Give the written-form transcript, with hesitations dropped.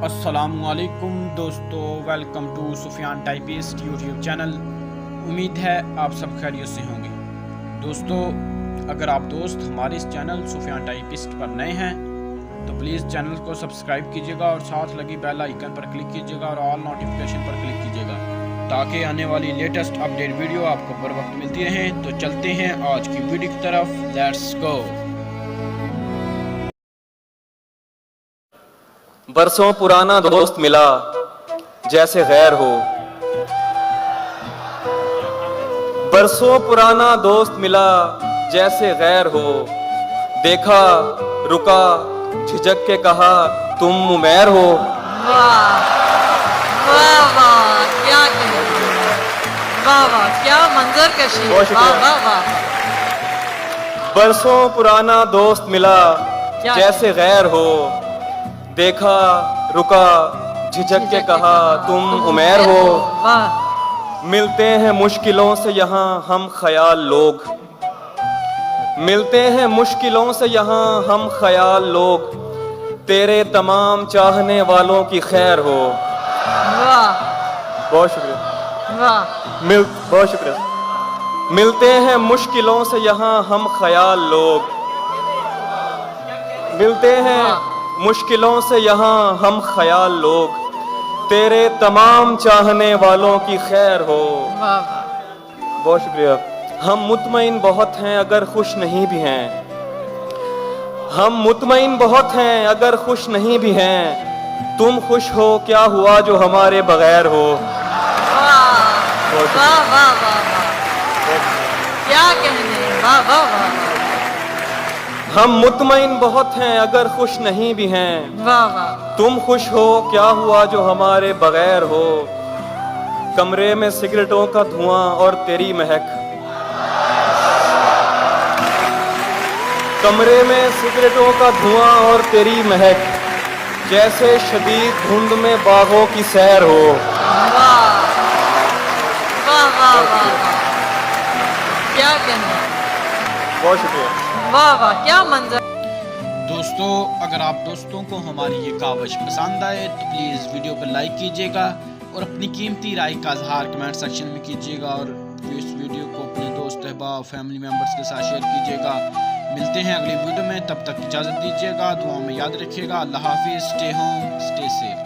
अस्सलाम वालेकुम दोस्तों, welcome to Sufiyan typist YouTube channel. उम्मीद है आप सब खैरियत से होंगे। दोस्तों, अगर आप दोस्त हमारे इस चैनल सुफियान टाइपिस्ट पर नए हैं तो प्लीज़ चैनल को सब्सक्राइब कीजिएगा और साथ लगी बेल आइकन पर क्लिक कीजिएगा और ऑल नोटिफिकेशन पर क्लिक कीजिएगा ताकि आने वाली लेटेस्ट अपडेट वीडियो आपको बर वक्त मिलती रहे। तो चलते हैं आज की वीडियो की तरफ, लेट्स गो। बरसों पुराना दोस्त मिला जैसे गैर हो। बरसों पुराना दोस्त मिला जैसे गैर हो। देखा, रुका, झिझक के कहा तुम उमैर हो। वाह वाह वाह, क्या वाह वाह, क्या मंजर कशी। बहुत वाह शुक्रिया। वाह वाह, बरसों पुराना दोस्त मिला क्या जैसे गैर हो। देखा, रुका, झिझक के कहा तुम उमैर हो। वाह मिलते हैं मुश्किलों से यहाँ हम ख्याल लोग। मिलते हैं मुश्किलों से यहाँ हम ख्याल लोग। तेरे तमाम चाहने वालों की खैर हो। वाह बहुत शुक्रिया। वाह बहुत शुक्रिया। मिलते हैं मुश्किलों से यहाँ हम ख्याल लोग। मिलते हैं मुश्किलों से यहाँ हम ख्याल लोग। तेरे तमाम चाहने वालों की खैर हो। वाह वाह, बहुत शुक्रिया। हम मुतमईन बहुत हैं अगर खुश नहीं भी हैं। हम मुतमईन बहुत हैं अगर खुश नहीं भी हैं। तुम खुश हो क्या हुआ जो हमारे बगैर हो। वाह वाह वाह वाह, क्या कहने। वाह वाह वाह हम मुतमईन बहुत हैं अगर खुश नहीं भी हैं। वाह वाह, तुम खुश हो क्या हुआ जो हमारे बगैर हो। कमरे में सिगरेटों का धुआं और तेरी महक। कमरे में सिगरेटों का धुआं और तेरी महक। जैसे शदीद धुंध में बागों की सैर हो। वाह वाह वाह वाह वाह, क्या कहने। बहुत शुक्रिया। वाह वाह, क्या मंजर। दोस्तों, अगर आप दोस्तों को हमारी ये कावश पसंद आए तो प्लीज़ वीडियो पर लाइक कीजिएगा और अपनी कीमती राय का इजहार कमेंट सेक्शन में कीजिएगा और इस वीडियो को अपने दोस्त अहबाब फैमिली मेम्बर्स के साथ शेयर कीजिएगा। मिलते हैं अगली वीडियो में, तब तक इजाज़त दीजिएगा, दुआ में याद रखिएगा। अल्लाह हाफिज़। Stay home, stay safe.